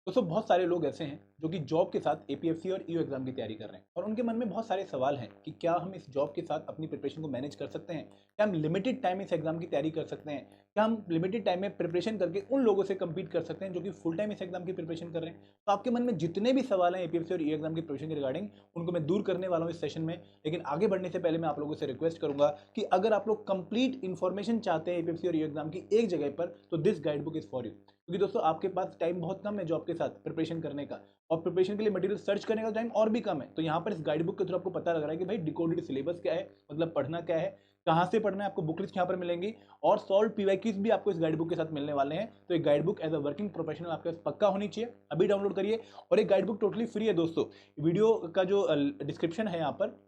दोस्तों बहुत सारे लोग ऐसे हैं जो कि जॉब के साथ एपीएफसी और ईओ एग्जाम की तैयारी कर रहे हैं और उनके मन में बहुत सारे सवाल हैं कि क्या हम इस जॉब के साथ अपनी प्रिपरेशन को मैनेज कर सकते हैं, क्या हम लिमिटेड टाइम इस एग्जाम की तैयारी कर सकते हैं, क्या हम लिमिटेड टाइम में प्रिपरेशन करके उन लोगों से कम्पीट कर सकते हैं जो कि फुल टाइम इस एग्जाम की प्रिपरेशन कर रहे हैं। तो आपके मन में जितने भी सवाल हैं एपीएफसी और ईओ एग्जाम की प्रिपरेशन के रिगार्डिंग, उनको मैं दूर करने वाला हूँ इस सेशन में। लेकिन आगे बढ़ने से पहले मैं आप लोगों से रिक्वेस्ट करूंगा कि अगर आप लोग कंप्लीट इन्फॉर्मेशन चाहते हैं एपीएफसी और ईओ एग्जाम की एक जगह पर, तो this guide book is for you. क्योंकि दोस्तों आपके पास टाइम बहुत कम है जॉब के साथ प्रिपरेशन करने का, और प्रिपरेशन के लिए मटेरियल सर्च करने का टाइम और भी कम है। तो यहाँ पर इस गाइड बुक के थ्रू आपको पता लग रहा है कि भाई डिकोडेड सिलेबस क्या है, मतलब पढ़ना क्या है, कहाँ से पढ़ना है, आपको बुक लिस्ट यहाँ पर मिलेंगी और सॉल्व पीवाईक्यूज भी आपको इस गाइड बुक के साथ मिलने वाले हैं। तो एक guide book as a working professional आपके पास पक्का होनी चाहिए। अभी डाउनलोड करिए और एक गाइड बुक टोटली फ्री है दोस्तों। वीडियो का जो डिस्क्रिप्शन है यहाँ पर,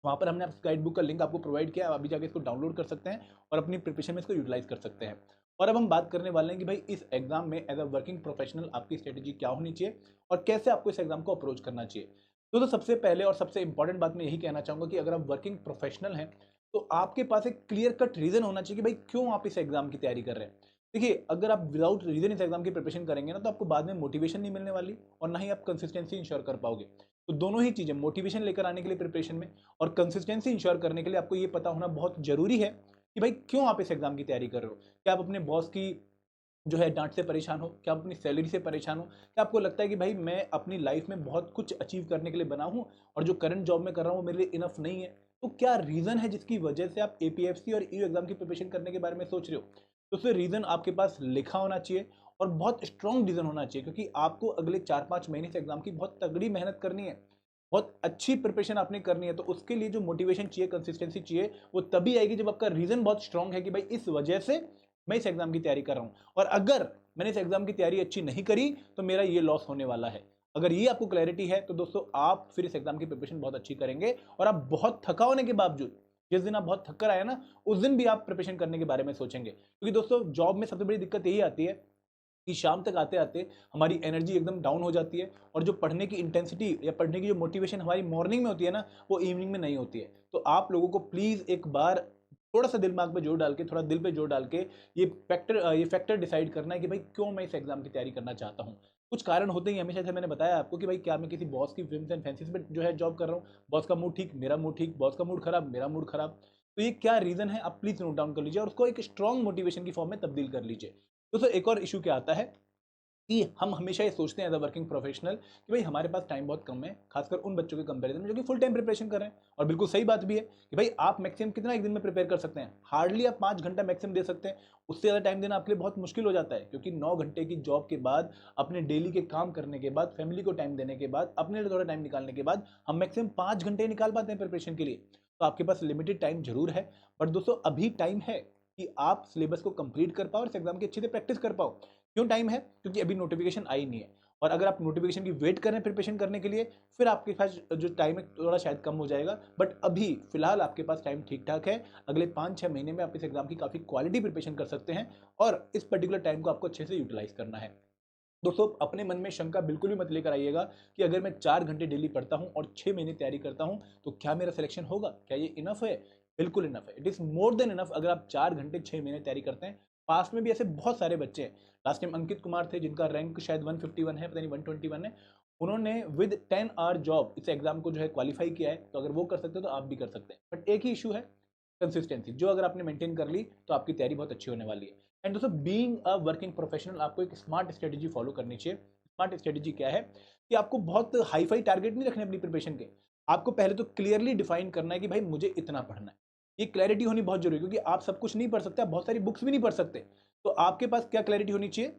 वहाँ पर हमने गाइड बुक का लिंक आपको प्रोवाइड किया है, आप अभी जाके इसको डाउनलोड कर सकते हैं और अपनी प्रिपरेशन में इसको यूटिलाइज कर सकते हैं। और अब हम बात करने वाले हैं कि भाई इस एग्जाम में एज अ वर्किंग प्रोफेशनल आपकी स्ट्रेटेजी क्या होनी चाहिए और कैसे आपको इस एग्जाम को अप्रोच करना चाहिए। तो सबसे पहले और सबसे इंपॉर्टेंट बात मैं यही कहना चाहूँगा कि अगर आप वर्किंग प्रोफेशनल हैं तो आपके पास एक क्लियर कट रीजन होना चाहिए कि भाई क्यों आप इस एग्जाम की तैयारी कर रहे हैं। देखिए, अगर आप विदाउट रीजन इस एग्जाम की प्रिपरेशन करेंगे ना, तो आपको बाद में मोटिवेशन नहीं मिलने वाली और ना ही आप कंसिस्टेंसी इंश्योर कर पाओगे। तो दोनों ही चीजें, मोटिवेशन लेकर आने के लिए प्रिपरेशन में और कंसिस्टेंसी इंश्योर करने के लिए आपको ये पता होना बहुत जरूरी है कि भाई क्यों आप इस एग्जाम की तैयारी कर रहे हो। क्या आप अपने बॉस की जो है डांट से परेशान हो, क्या आप अपनी सैलरी से परेशान हो, क्या आपको लगता है कि भाई मैं अपनी लाइफ में बहुत कुछ अचीव करने के लिए बना हूं और जो करंट जॉब में कर रहा हूं वो मेरे लिए इनफ नहीं है। तो क्या रीजन है जिसकी वजह से आप एपीएफसी और ईओ एग्जाम की प्रिपरेशन करने के बारे में सोच रहे हो। तो उससे रीजन आपके पास लिखा होना चाहिए और बहुत स्ट्रॉन्ग रीजन होना चाहिए, क्योंकि आपको अगले 4-5 महीने से एग्जाम की बहुत तगड़ी मेहनत करनी है, बहुत अच्छी प्रिपरेशन आपने करनी है। तो उसके लिए जो मोटिवेशन चाहिए, कंसिस्टेंसी चाहिए, वो तभी आएगी जब आपका रीजन बहुत स्ट्रांग है कि भाई इस वजह से मैं इस एग्जाम की तैयारी कर रहा हूं और अगर मैंने इस एग्जाम की तैयारी अच्छी नहीं करी तो मेरा ये लॉस होने वाला है। अगर ये आपको क्लैरिटी है तो दोस्तों आप फिर इस एग्जाम की प्रिपरेशन बहुत अच्छी करेंगे और आप बहुत थका होने के बावजूद, जिस दिन आप बहुत थक कर आए ना, उस दिन भी आप प्रिपरेशन करने के बारे में सोचेंगे। क्योंकि दोस्तों जॉब में सबसे बड़ी दिक्कत यही आती है कि शाम तक आते आते हमारी एनर्जी एकदम डाउन हो जाती है और जो पढ़ने की इंटेंसिटी या पढ़ने की जो मोटिवेशन हमारी मॉर्निंग में होती है ना, वो इवनिंग में नहीं होती है। तो आप लोगों को प्लीज़ एक बार थोड़ा सा दिमाग पे जोर डाल के, थोड़ा दिल पे जोर डाल के ये फैक्टर डिसाइड करना है कि भाई क्यों मैं इस एग्जाम की तैयारी करना चाहता हूँ। कुछ कारण होते ही हमेशा से, मैंने बताया आपको कि भाई क्या मैं किसी बॉस की फिल्म एंड फैंसीज में जो है जॉब कर रहा हूँ, बॉस का मूड ठीक मेरा मूड ठीक, बॉस का मूड खराब मेरा मूड खराब। तो ये क्या रीजन है आप प्लीज नोट डाउन कर लीजिए और उसको एक स्ट्रॉन्ग मोटिवेशन की फॉर्म में तब्दील कर लीजिए। दोस्तों एक और इशू क्या आता है कि हम हमेशा ये सोचते हैं एज अ वर्किंग प्रोफेशनल कि भाई हमारे पास टाइम बहुत कम है, खासकर उन बच्चों के कंपैरिजन में जो कि फुल टाइम प्रिपरेशन कर रहे हैं। और बिल्कुल सही बात भी है कि भाई आप मैक्सिमम कितना एक दिन में प्रिपेयर कर सकते हैं, हार्डली आप 5 घंटा मैक्सिमम दे सकते हैं। उससे ज़्यादा टाइम देना आपके लिए बहुत मुश्किल हो जाता है, क्योंकि 9 घंटे की जॉब के बाद, अपने डेली के काम करने के बाद, फैमिली को टाइम देने के बाद, अपने लिए थोड़ा टाइम निकालने के बाद हम मैक्सिमम 5 घंटे निकाल पाते हैं प्रिपरेशन के लिए। तो आपके पास लिमिटेड टाइम जरूर है, बट दोस्तों अभी टाइम है कि आप सिलेबस को कंप्लीट कर पाओ और इस एग्जाम की अच्छे से प्रैक्टिस कर पाओ। क्यों टाइम है? क्योंकि अभी नोटिफिकेशन आई नहीं है, और अगर आप नोटिफिकेशन की वेट कर रहे हैं प्रिपरेशन करने के लिए, फिर आपके पास जो टाइम है थोड़ा शायद कम हो जाएगा। बट अभी फिलहाल आपके पास टाइम ठीक ठाक है। अगले 5-6 महीने में आप इस एग्जाम की काफ़ी क्वालिटी प्रिपरेशन कर सकते हैं और इस पर्टिकुलर टाइम को आपको अच्छे से यूटिलाइज करना है। दोस्तों अपने मन में शंका बिल्कुल भी मत लेकर आइएगा कि अगर मैं 4 घंटे डेली पढ़ता हूँ और 6 महीने तैयारी करता हूँ तो क्या मेरा सिलेक्शन होगा, क्या ये इनफ है? बिल्कुल इनफ है, it is more than enough. अगर आप 4 घंटे 6 महीने तैयारी करते हैं, पास्ट में भी ऐसे बहुत सारे बच्चे हैं। लास्ट टाइम अंकित कुमार थे जिनका रैंक शायद 151 है, पता नहीं 121 है। उन्होंने विद 10 आवर जॉब इस एग्जाम को जो है क्वालिफाई किया है। तो अगर वो कर सकते हो तो आप भी कर सकते हैं। बट एक ही इशू है, कंसिस्टेंसी, जो अगर आपने मेंटेन कर ली तो आपकी तैयारी बहुत अच्छी होने वाली है। एंड दोस्तों बीइंग अ वर्किंग प्रोफेशनल आपको एक स्मार्ट स्ट्रेटेजी फॉलो करनी चाहिए। स्मार्ट स्ट्रेटेजी क्या है कि आपको बहुत हाई फाई टारगेट नहीं रखने अपनी प्रिपरेशन के। आपको पहले तो क्लियरली डिफाइन करना है कि भाई मुझे इतना पढ़ना है। ये क्लैरिटी होनी बहुत जरूरी है, क्योंकि आप सब कुछ नहीं पढ़ सकते, आप बहुत सारी बुक्स भी नहीं पढ़ सकते। तो आपके पास क्या क्लैरिटी होनी चाहिए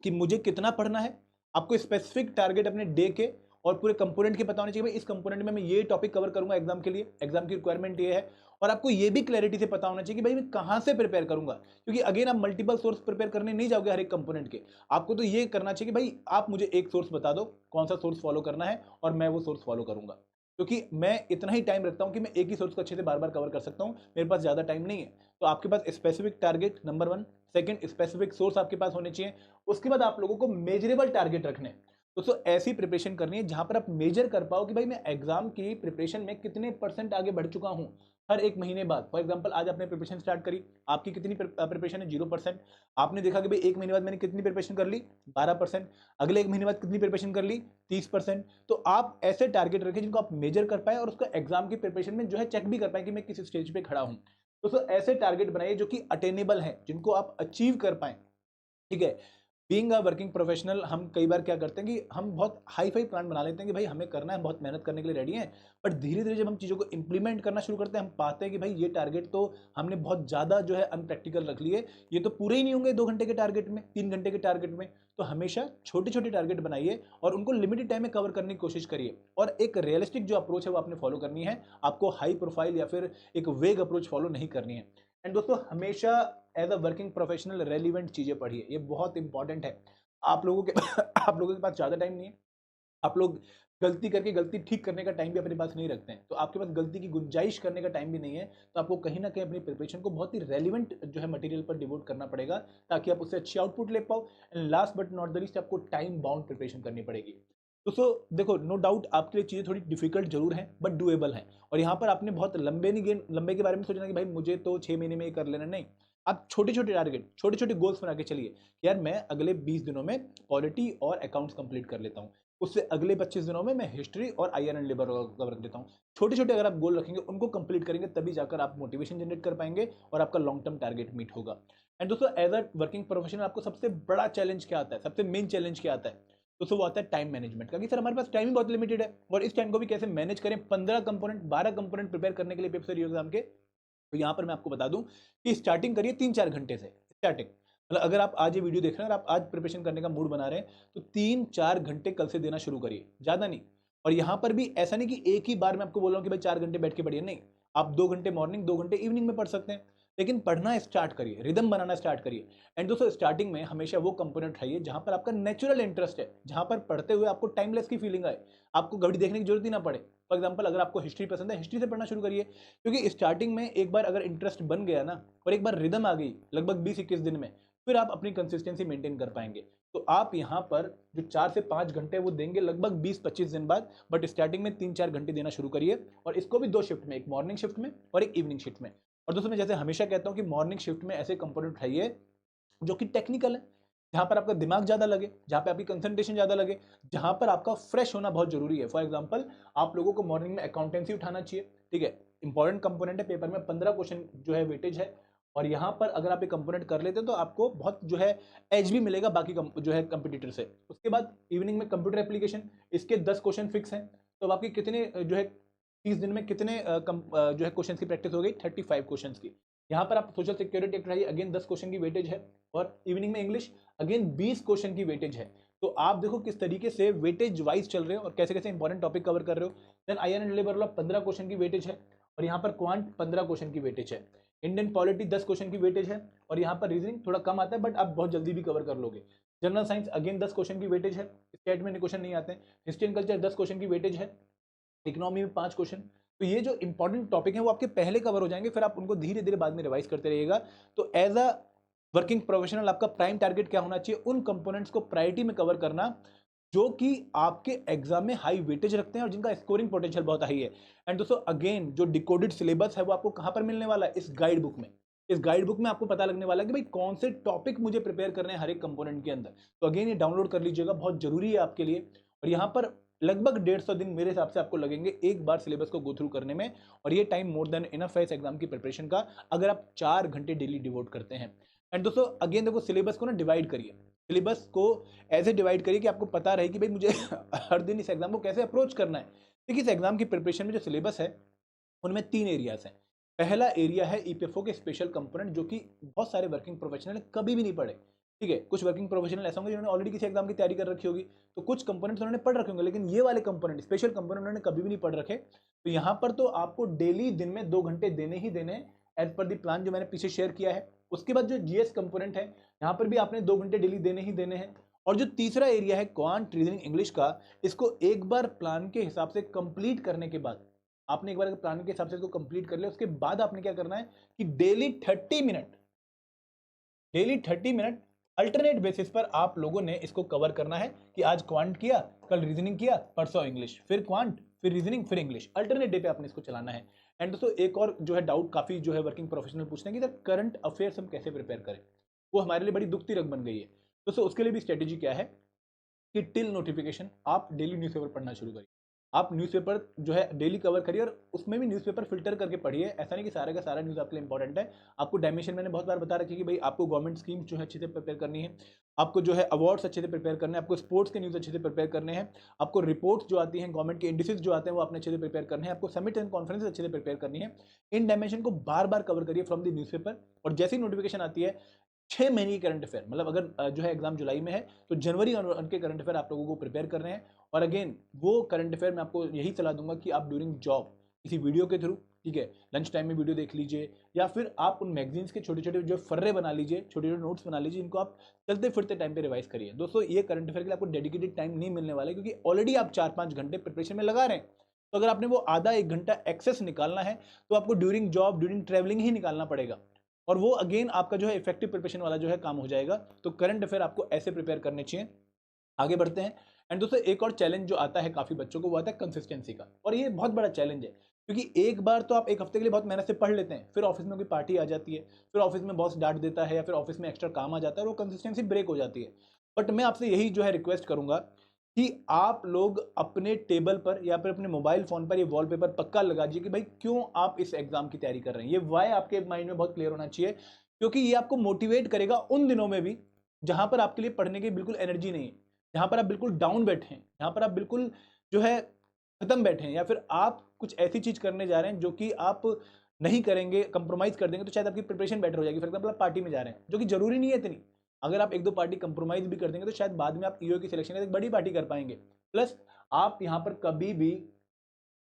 कि मुझे कितना पढ़ना है। आपको स्पेसिफिक टारगेट अपने डे के और पूरे कंपोनेंट के पता होने चाहिए, भाई इस कंपोनेंट में मैं ये टॉपिक कवर करूंगा एग्जाम के लिए, एग्जाम की रिक्वायरमेंट ये है। और आपको ये भी क्लैरिटी से पता होना चाहिए कि भाई मैं कहां से प्रिपेयर करूंगा, क्योंकि अगेन आप मल्टीपल सोर्स प्रिपेयर करने नहीं जाओगे हर एक कंपोनेंट के। आपको तो ये करना चाहिए कि भाई आप मुझे एक सोर्स बता दो, कौन सा सोर्स फॉलो करना है और मैं वो सोर्स फॉलो करूंगा। क्योंकि मैं इतना ही टाइम रखता हूं कि मैं एक ही सोर्स को अच्छे से बार बार कवर कर सकता हूं, मेरे पास ज्यादा टाइम नहीं है। तो आपके पास specific target number 1, second specific source आपके पास होने चाहिए। उसके बाद आप लोगों को मेजरेबल टारगेट रखने हैं। दोस्तों ऐसी प्रिपरेशन करनी है जहां पर आप मेजर कर पाओ कि भाई मैं एग्जाम की प्रिपरेशन में कितने परसेंट आगे बढ़ चुका हूं। हर एक महीने बाद। फॉर एग्जांपल आज आपने प्रिपरेशन स्टार्ट करी, आपकी कितनी प्रिपरेशन है 0%। आपने देखा कि भाई एक महीने बाद मैंने कितनी प्रिपरेशन कर ली 12%, अगले एक महीने बाद कितनी प्रिपरेशन कर ली 30%। तो आप ऐसे टारगेट रखें जिनको आप मेजर कर पाए और उसको एग्जाम की प्रिपरेशन में जो है चेक भी कर पाए कि मैं किस स्टेज पे खड़ा हूं। तो ऐसे टारगेट बनाइए जो कि अटेनेबल है, जिनको आप अचीव कर पाए। ठीक है, बीइंग अ वर्किंग प्रोफेशनल हम कई बार क्या करते हैं कि हम बहुत हाई फाई प्लान बना लेते हैं कि भाई हमें करना है, बहुत मेहनत करने के लिए रेडी हैं, बट धीरे धीरे जब हम चीज़ों को इंप्लीमेंट करना शुरू करते हैं हम पाते हैं कि भाई ये टारगेट तो हमने बहुत ज़्यादा जो है अनप्रैक्टिकल रख लिए, ये तो पूरे ही नहीं होंगे 2 घंटे के टारगेट में, 3 घंटे के टारगेट में। तो हमेशा छोटे छोटे टारगेट बनाइए और उनको लिमिटेड टाइम में कवर करने की कोशिश करिए, और एक रियलिस्टिक जो अप्रोच है वो आपने फॉलो करनी है। आपको हाई प्रोफाइल या फिर एक वेग अप्रोच फॉलो नहीं करनी है। एंड दोस्तों, हमेशा as a working professional relevant चीज़ें पढ़िए, ये बहुत इंपॉर्टेंट है। आप लोगों के आप लोगों के पास ज़्यादा टाइम नहीं है, आप लोग गलती करके गलती ठीक करने का टाइम भी अपने पास नहीं रखते हैं, तो आपके पास गलती की गुंजाइश करने का टाइम भी नहीं है। तो आपको कहीं ना कहीं अपनी प्रिपरेशन को बहुत ही रेलिवेंट जो है मटेरियल पर डिवोट करना पड़ेगा, ताकि आप उससे अच्छी आउटपुट ले पाओ। And last but not the least, आपको टाइम बाउंड प्रिपरेशन करनी पड़ेगी। दोस्तों देखो, नो डाउट आपके लिए चीज़ें थोड़ी डिफिकल्ट जरूर हैं बट डुएबल हैं। और यहाँ पर आपने बहुत लंबे नहीं गेम लंबे के बारे में सोचना कि भाई मुझे तो 6 महीने में ये कर लेना, नहीं। आप छोटे छोटे टारगेट, छोटे छोटे गोल्स बना के चलिए। यार मैं अगले 20 दिनों में पॉलिटी और अकाउंट्स कंप्लीट कर लेता हूँ, उससे अगले 25 दिनों में मैं हिस्ट्री और आईआर एंड लेबर कवर कर देता हूँ। छोटे छोटे अगर आप गोल रखेंगे, उनको कंप्लीट करेंगे, तभी जाकर आप मोटिवेशन जनरेट कर पाएंगे और आपका लॉन्ग टर्म टारगेट मीट होगा। एंड दोस्तों, एज अ वर्किंग प्रोफेशनल आपको सबसे बड़ा चैलेंज क्या आता है, सबसे मेन चैलेंज क्या आता है? तो वो आता है टाइम मैनेजमेंट का, कि सर हमारे पास टाइम ही बहुत लिमिटेड है और इस टाइम को भी कैसे मैनेज करें, 15 कंपोनेंट 12 कंपोनेंट प्रिपेयर करने के लिए पेपर एग्जाम के। तो यहाँ पर मैं आपको बता दूं कि स्टार्टिंग करिए 3-4 घंटे से। स्टार्टिंग मतलब अगर आप आज ये वीडियो देख रहे हैं और आप आज प्रिपरेशन करने का मूड बना रहे हैं, तो 3-4 घंटे कल से देना शुरू करिए, ज़्यादा नहीं। और यहाँ पर भी ऐसा नहीं कि एक ही बार मैं आपको बोल रहा हूँ कि भाई 4 घंटे बैठ के पढ़िए, नहीं। आप 2 घंटे मॉर्निंग, 2 घंटे इवनिंग में पढ़ सकते हैं, लेकिन पढ़ना स्टार्ट करिए, रिदम बनाना स्टार्ट करिए। एंड दोस्तों, स्टार्टिंग में हमेशा वो कंपोनेंट उठाइए जहां पर आपका नेचुरल इंटरेस्ट है, जहां पर पढ़ते हुए आपको टाइमलेस की फीलिंग आए, आपको घड़ी देखने की जरूरत ही ना पड़े। फॉर एग्जाम्पल, अगर आपको हिस्ट्री पसंद है, हिस्ट्री से पढ़ना शुरू करिए, क्योंकि स्टार्टिंग में एक बार अगर इंटरेस्ट बन गया ना और एक बार रिदम आ गई लगभग 20-21 दिन में, फिर आप अपनी कंसिस्टेंसी मेंटेन कर पाएंगे। तो आप यहाँ पर जो 4 से 5 घंटे वो देंगे लगभग 20-25 दिन बाद, बट स्टार्टिंग में 3-4 घंटे देना शुरू करिए, और इसको भी 2 शिफ्ट में, एक मॉर्निंग शिफ्ट में और एक इवनिंग शिफ्ट में। और दोस्तों, मैं जैसे हमेशा कहता हूँ कि मॉर्निंग शिफ्ट में ऐसे कंपोनेंट उठाइए जो कि टेक्निकल है, जहां पर आपका दिमाग ज्यादा लगे, जहां पे आपकी कंसंट्रेशन ज्यादा लगे, जहां पर आपका फ्रेश होना बहुत जरूरी है। फॉर एग्जांपल, आप लोगों को मॉर्निंग में अकाउंटेंसी उठाना चाहिए, ठीक है, इंपॉर्टेंट कंपोनेंट है, पेपर में 15 क्वेश्चन जो है वेटेज है, और यहाँ पर अगर आप ये कंपोनेंट कर लेते हैं तो आपको बहुत जो है एज भी मिलेगा बाकी जो है कंपिटिटर से। उसके बाद इवनिंग में कंप्यूटर एप्लीकेशन, इसके 10 क्वेश्चन फिक्स हैं, तो आपकी कितने जो है 30 दिन में कितने जो है क्वेश्चन की प्रैक्टिस हो गई, 35 क्वेश्चन की। यहाँ पर आप सोशल सिक्योरिटी उठाइए, अगेन 10 क्वेश्चन की वेटेज है, और इवनिंग में इंग्लिश अगेन 20 क्वेश्चन की वेटेज है। तो आप देखो किस तरीके से वेटेज वाइज चल रहे हो और कैसे कैसे इंपॉर्टेंट टॉपिक कवर कर रहे हो। Then I and labour 15 question की वेटेज है, और यहाँ पर क्वांट 15 क्वेश्चन की वेटेज है। इंडियन पॉलिटी 10 क्वेश्चन की वेटेज है, और यहाँ पर रीजनिंग थोड़ा कम आता है बट आप बहुत जल्दी भी कवर कर लोगे। जनरल साइंस अगेन 10 क्वेश्चन की वेटेज है, स्टेट में क्वेश्चन नहीं आते हैं। हिस्ट्री एंड कल्चर 10 क्वेश्चन की वेटेज है, इकोनॉमी में 5 क्वेश्चन। तो ये जो इंपॉर्टेंट टॉपिक है वो आपके पहले कवर हो जाएंगे, फिर आप उनको धीरे धीरे बाद में रिवाइज करते रहिएगा। तो एज अ वर्किंग प्रोफेशनल आपका प्राइम टारगेट क्या होना चाहिए, उन कंपोनेंट्स को प्रायोरिटी में कवर करना जो कि आपके एग्जाम में हाई वेटेज रखते हैं और जिनका स्कोरिंग पोटेंशियल बहुत हाई है। एंड दोस्तों, अगेन जो डिकोडेड सिलेबस है वो आपको कहां पर मिलने वाला है, इस गाइड बुक में। इस गाइड बुक में आपको पता लगने वाला है कि भाई कौन से टॉपिक मुझे प्रिपेयर करने हैं हर एक कंपोनेंट के अंदर। तो अगेन ये डाउनलोड कर लीजिएगा, बहुत जरूरी है आपके लिए। और यहाँ पर लगभग 150 दिन मेरे हिसाब से आपको लगेंगे एक बार सिलेबस को गो थ्रू करने में, और ये टाइम मोर देन इनफ है इस एग्जाम की प्रिपरेशन का, अगर आप 4 घंटे डेली डिवोट करते हैं। एंड दोस्तों, अगेन देखो, सिलेबस को ना डिवाइड करिए, सिलेबस को ऐसे डिवाइड करिए कि आपको पता रहे कि भाई मुझे हर दिन इस एग्जाम को कैसे अप्रोच करना है। देखिए, इस एग्जाम की प्रिपरेशन में जो सिलेबस है उनमें 3 एरियाज हैं। पहला एरिया है ईपीएफओ के स्पेशल कंपोनेंट, जो कि बहुत सारे वर्किंग प्रोफेशनल कभी भी नहीं पढ़े। ठीक है, कुछ वर्किंग प्रोफेशनल ऐसे होंगे जिन्होंने ऑलरेडी किसी एग्जाम की तैयारी कर रखी होगी, तो कुछ कंपोनेंट्स उन्होंने पढ़ रखे होंगे, लेकिन ये वाले कंपोनेंट, स्पेशल कंपोनेंट उन्होंने कभी भी नहीं पढ़ रखे। तो यहाँ पर तो आपको डेली दिन में 2 घंटे देने ही देने, एज पर दी प्लान जो मैंने पीछे शेयर किया है। उसके बाद जो जीएस कंपोनेंट है, यहाँ पर भी आपने 2 घंटे डेली देने ही देने हैं। और जो तीसरा एरिया है क्वांट रीजनिंग इंग्लिश का, इसको एक बार प्लान के हिसाब से कंप्लीट करने के बाद, आपने एक बार प्लान के हिसाब से इसको कंप्लीट कर लिया, उसके बाद आपने क्या करना है कि डेली 30 मिनट अल्टरनेट बेसिस पर आप लोगों ने इसको कवर करना है, कि आज क्वांट किया, कल रीजनिंग किया, परसों इंग्लिश, फिर क्वांट, फिर रीजनिंग, फिर इंग्लिश, अल्टरनेट डे पे आपने इसको चलाना है। एंड दोस्तों एक और जो है डाउट काफ़ी जो है वर्किंग प्रोफेशनल पूछते हैं कि सर करंट अफेयर्स हम कैसे प्रिपेयर करें, वो हमारे लिए बड़ी दुखती रग बन गई है। दोस्तों उसके लिए भी स्ट्रेटेजी क्या है कि टिल नोटिफिकेशन आप डेली न्यूज़पेपर पढ़ना शुरू करिए। आप न्यूज़पेपर जो है डेली कवर करिए और उसमें भी न्यूज़पेपर फिल्टर करके पढ़िए। ऐसा नहीं कि सारा का सारा न्यूज़ आपके लिए इंपॉर्टेंट है। आपको डायमेंशन मैंने बहुत बार बता रखी है कि भाई आपको गवर्नमेंट स्कीम जो है अच्छे से प्रिपेयर करनी है, आपको जो है अवार्ड्स अच्छे से प्रिपेयर करने हैं, आपको स्पोर्ट्स के न्यूज़ अच्छे से प्रिपेयर करने हैं, आपको रिपोर्ट्स जो आती हैं गवर्नमेंट के इंडिसेस जो आते हैं वो आपने अच्छे से प्रिपेयर करने हैं, आपको समिट एंड कॉन्फ्रेंस अच्छे से प्रिपेयर करनी है। इन डायमेंशन को बार बार कवर करिए फ्रॉम द न्यूज़पेपर। और जैसे ही नोटिफिकेशन आती है 6 महीने की करंट अफेयर, मतलब अगर जो है एग्जाम जुलाई में है तो जनवरी उनके करंट अफेयर आप लोगों को प्रिपेयर कर रहे हैं। और अगेन वो करंट अफेयर मैं आपको यही सलाह दूंगा कि आप ड्यूरिंग जॉब किसी वीडियो के थ्रू, ठीक है, लंच टाइम में वीडियो देख लीजिए, या फिर आप उन मैगजीन्स के छोटे छोटे जो फर्रे बना लीजिए, छोटे छोटे नोट्स बना लीजिए, इनको आप चलते फिरते टाइम पे रिवाइज करिए। दोस्तों ये करंट अफेयर के लिए आपको डेडिकेटेड टाइम नहीं मिलने वाला है, क्योंकि ऑलरेडी आप 4-5 घंटे प्रिपरेशन में लगा रहे हैं। तो अगर आपने वो आधा 1 घंटा एक्सेस निकालना है तो आपको ड्यूरिंग जॉब ड्यूरिंग ट्रैवलिंग ही निकालना पड़ेगा, और वो अगेन आपका जो है इफेक्टिव प्रिपरेशन वाला जो है काम हो जाएगा। तो करंट अफेयर आपको ऐसे प्रिपेयर करने चाहिए। आगे बढ़ते हैं। एंड दोस्तों एक और चैलेंज जो आता है काफी बच्चों को वो आता है कंसिस्टेंसी का, और ये बहुत बड़ा चैलेंज है, क्योंकि एक बार तो आप एक हफ्ते के लिए बहुत मेहनत से पढ़ लेते हैं, फिर ऑफिस में कोई पार्टी आ जाती है, फिर ऑफिस में बॉस डांट देता है, या फिर ऑफिस में एक्स्ट्रा काम आ जाता है और वो कंसिस्टेंसी ब्रेक हो जाती है। बट मैं आपसे यही जो है रिक्वेस्ट करूंगा कि आप लोग अपने टेबल पर या फिर अपने मोबाइल फोन पर ये वॉलपेपर पक्का लगा दीजिए कि भाई क्यों आप इस एग्जाम की तैयारी कर रहे हैं। ये वाई आपके माइंड में बहुत क्लियर होना चाहिए, क्योंकि ये आपको मोटिवेट करेगा उन दिनों में भी जहां पर आपके लिए पढ़ने की बिल्कुल एनर्जी नहीं है, जहां पर आप बिल्कुल डाउन बैठे हैं, जहां पर आप बिल्कुल जो है खत्म बैठे हैं, या फिर आप कुछ ऐसी चीज करने जा रहे हैं जो कि आप नहीं करेंगे, कंप्रोमाइज कर देंगे तो शायद आपकी प्रिपरेशन बेटर हो जाएगी। फॉर एग्जाम्पल आप पार्टी में जा रहे हैं, जो कि जरूरी नहीं है इतनी, अगर आप 1-2 पार्टी कंप्रोमाइज भी कर देंगे तो शायद बाद में आप ईओ की सिलेक्शन एक बड़ी पार्टी कर पाएंगे। प्लस आप यहाँ पर कभी भी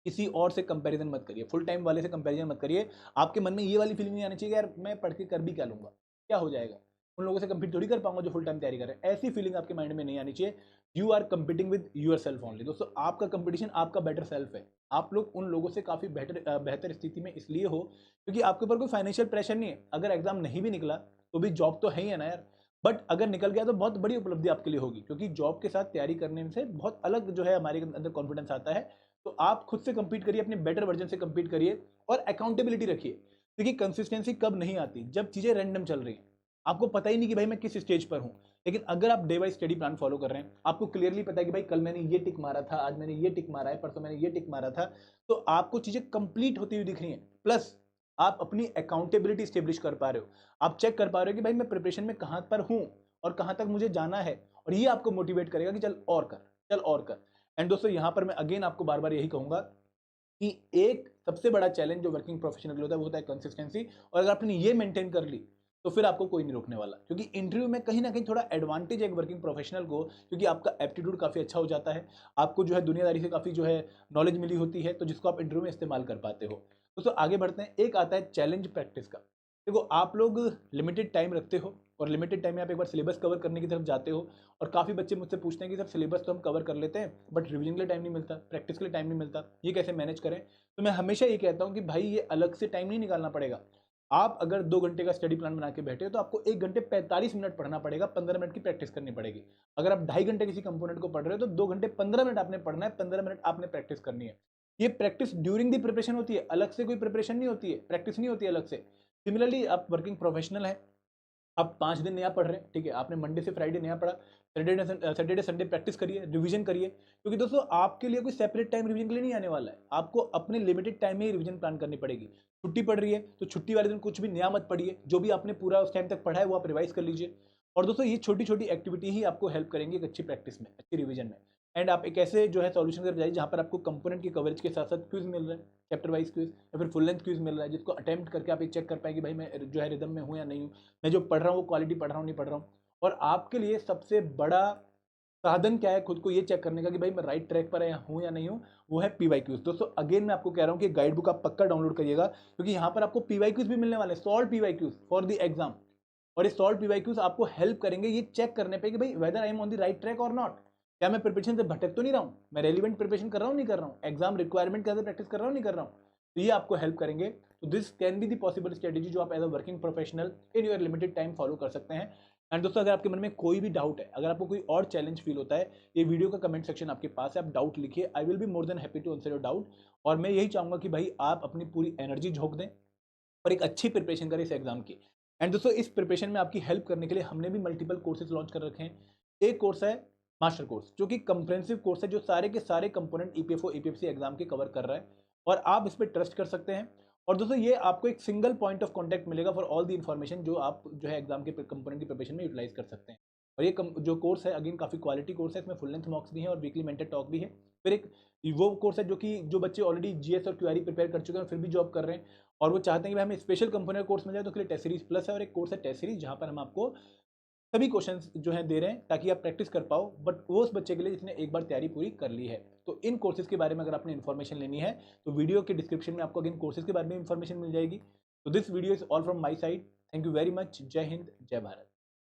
किसी और से कंपैरिजन मत करिए, फुल टाइम वाले से कंपैरिजन मत करिए। आपके मन में ये वाली फीलिंग नहीं आनी चाहिए कि यार मैं पढ़ के कर भी क्या लूंगा, क्या हो जाएगा, उन लोगों से कंपीट थोड़ी कर पाऊंगा जो फुल टाइम तैयारी कर रहे हैं। ऐसी फीलिंग आपके माइंड में नहीं आनी चाहिए। You are competing with yourself only. दोस्तों आपका कंपटीशन आपका बेटर सेल्फ है। आप लोग उन लोगों से काफी बेहतर स्थिति में इसलिए हो क्योंकि आपके ऊपर कोई फाइनेंशियल प्रेशर नहीं है। अगर एग्जाम नहीं भी निकला तो भी जॉब तो है ही है ना यार। बट अगर निकल गया तो बहुत बड़ी उपलब्धि आपके लिए होगी, क्योंकि जॉब के साथ तैयारी करने से बहुत अलग जो है हमारे अंदर कॉन्फिडेंस आता है। तो आप खुद से कंपीट करिए, अपने बेटर वर्जन से कंपीट करिए और अकाउंटेबिलिटी रखिए। देखिए कंसिस्टेंसी कब नहीं आती, जब चीजें रैंडम चल रही हैं, आपको पता ही नहीं कि भाई मैं किस स्टेज पर हूं। लेकिन अगर आप day by study plan follow कर रहे हैं, आपको क्लियरली पता है कि भाई कल मैंने ये टिक मारा था, आज मैंने ये टिक मारा है, परसों मैंने ये टिक मारा था, तो आपको चीजें कंप्लीट होती हुई दिख रही हैं। प्लस आप अपनी अकाउंटेबिलिटी स्टेब्लिश कर पा रहे हो, आप चेक कर पा रहे हो कि भाई मैं प्रिपरेशन में कहां पर हूं और कहां तक मुझे जाना है, और ये आपको मोटिवेट करेगा कि चल और कर, चल और कर। एंड दोस्तों यहां पर मैं अगेन आपको बार बार यही कहूंगा कि एक सबसे बड़ा चैलेंज जो वर्किंग प्रोफेशनल के लिए होता है वो होता है कंसिस्टेंसी। और अगर आपने ये मेंटेन कर ली तो फिर आपको कोई नहीं रोकने वाला, क्योंकि इंटरव्यू में कहीं ना कहीं थोड़ा एडवांटेज है एक वर्किंग प्रोफेशनल को, क्योंकि आपका एप्टीट्यूड काफ़ी अच्छा हो जाता है, आपको जो है दुनियादारी से काफ़ी जो है नॉलेज मिली होती है, तो जिसको आप इंटरव्यू में इस्तेमाल कर पाते हो। दोस्तों आगे बढ़ते हैं। एक आता है चैलेंज प्रैक्टिस का। देखो आप लोग लिमिटेड टाइम रखते हो, और लिमिटेड टाइम में आप एक बार सिलेबस कवर करने की तरफ जाते हो, और काफ़ी बच्चे मुझसे पूछते हैं कि सर सिलेबस तो हम कवर कर लेते हैं बट रिवीजन के लिए टाइम नहीं मिलता, प्रैक्टिस के लिए टाइम नहीं मिलता, ये कैसे मैनेज करें। तो मैं हमेशा ये कहता हूँ कि भाई ये अलग से टाइम नहीं निकालना पड़ेगा। आप अगर 2 घंटे का स्टडी प्लान बना के बैठे हो तो आपको 1 घंटे 45 मिनट पढ़ना पड़ेगा, 15 मिनट की प्रैक्टिस करनी पड़ेगी। अगर आप 2.5 घंटे किसी कंपोनेंट को पढ़ रहे हो तो 2 घंटे 15 मिनट आपने पढ़ना है, 15 मिनट आपने प्रैक्टिस करनी है। ये प्रैक्टिस ड्यूरिंग दी प्रिपरेशन होती है, अलग से कोई प्रिपरेशन नहीं होती है, प्रैक्टिस नहीं होती है अलग से। सिमिलरली आप वर्किंग प्रोफेशनल है, आप 5 दिन नया पढ़ रहे हैं, ठीक है, आपने मंडे से फ्राइडे नया पढ़ा, सैटरडे संडे प्रैक्टिस करिए, रिवीजन करिए, क्योंकि दोस्तों आपके लिए कोई सेपरेट टाइम रिवीजन के लिए नहीं आने वाला है। आपको अपने लिमिटेड टाइम में ही रिवीजन प्लान करनी पड़ेगी। छुट्टी पड़ रही है तो छुट्टी वाले दिन कुछ भी नया मत पढ़िए, जो भी आपने पूरा उस टाइम तक पढ़ा है वो आप रिवाइज कर लीजिए। और दोस्तों ये छोटी छोटी एक्टिविटी ही आपको हेल्प करेंगी एक अच्छी प्रैक्टिस में, अच्छी रिवीजन में। एंड आप एक ऐसे जो है सॉल्यूशन कर जाइए जहाँ पर आपको कंपोनेंट की कवरेज के साथ साथ क्विज मिल रहा है, चैप्टर वाइज क्विज या फिर फुल लेंथ क्विज मिल रहा है, जिसको अटेम्प्ट करके आप ये चेक कर पाए कि भाई मैं जो है रिदम में हूँ या नहीं हूँ, मैं जो पढ़ रहा हूँ वो क्वालिटी पढ़ रहा हूँ नहीं पढ़ रहा हूँ। और आपके लिए सबसे बड़ा साधन क्या है खुद को ये चेक करने का कि भाई मैं राइट ट्रैक पर हूँ या नहीं हूँ, वो है पीवाई क्यूज। दोस्तों अगेन मैं आपको कह रहा हूँ कि गाइड बुक आप पक्का डाउनलोड करिएगा, क्योंकि यहाँ पर आपको पीवाई क्यूज भी मिलने वाले हैं, solve PYQs for the exam. और ये सॉल्व पीवाई क्यूज आपको हेल्प करेंगे ये चेक करने पे कि भाई whether I am on the right track और नॉट, क्या मैं प्रिपरेशन से भटक तो नहीं रहा हूँ, मैं रेलिवेंट प्रिपरेशन कर रहा हूँ नहीं कर रहा हूँ, एग्जाम रिक्वायरमेंट के अंदर प्रैक्टिस कर रहा हूँ नहीं कर रहा हूँ। तो ये आपको हेल्प करेंगे। तो this can be the possible strategy जो आप as a working professional in your limited time follow कर सकते हैं। एंड दोस्तों अगर आपके मन में कोई भी डाउट है, अगर आपको कोई और चैलेंज फील होता है, ये वीडियो का कमेंट सेक्शन आपके पास है, आप डाउट लिखिए, I will be more than happy to answer your doubt. और मैं यही चाहूँगा कि भाई आप अपनी पूरी एनर्जी झोंक दें और एक अच्छी प्रिपरेशन करें इस एग्जाम की। एंड दोस्तों इस प्रिपरेशन में आपकी हेल्प करने के लिए हमने भी मल्टीपल कोर्सेज लॉन्च कर रखे हैं। एक कोर्स है मास्टर कोर्स, जो कि कंप्रेहेंसिव कोर्स है, जो सारे के सारे कंपोनेंट ईपीएफओ ईपीएफसी एग्जाम के कवर कर रहा है और आप इस पर ट्रस्ट कर सकते हैं। और दोस्तों ये आपको एक सिंगल पॉइंट ऑफ कॉन्टैक्ट मिलेगा फॉर ऑल द इन्फॉर्मेशन जो आप जो है एग्जाम के कंपोनेंट की प्रिपरेशन में यूटिलाइज कर सकते हैं। और ये जो कोर्स है अगेन काफ़ी क्वालिटी कोर्स है, इसमें फुल लेंथ मॉक्स भी है और वीकली मेंटर टॉक भी है। फिर एक वो कोर्स है जो कि जो बच्चे ऑलरेडी जीएस और क्यूआरई प्रिपेयर कर चुके हैं और फिर भी जॉब कर रहे हैं और वो चाहते हैं कि भाई हमें स्पेशल कंपोनेंट कोर्स मिल जाए, तो उसके लिए टेस्ट सीरीज प्लस है। और एक कोर्स है टेस्ट सीरीज, जहाँ पर हम आपको सभी क्वेश्चंस जो है दे रहे हैं ताकि आप प्रैक्टिस कर पाओ, बट वो उस बच्चे के लिए जिसने एक बार तैयारी पूरी कर ली है। तो इन कोर्सेज के बारे में अगर आपने इन्फॉर्मेशन लेनी है तो वीडियो के डिस्क्रिप्शन में आपको अगेन कोर्सेज के बारे में इन्फॉर्मेशन मिल जाएगी। तो this video is all from my side. Thank you very much. जय हिंद, जय भारत।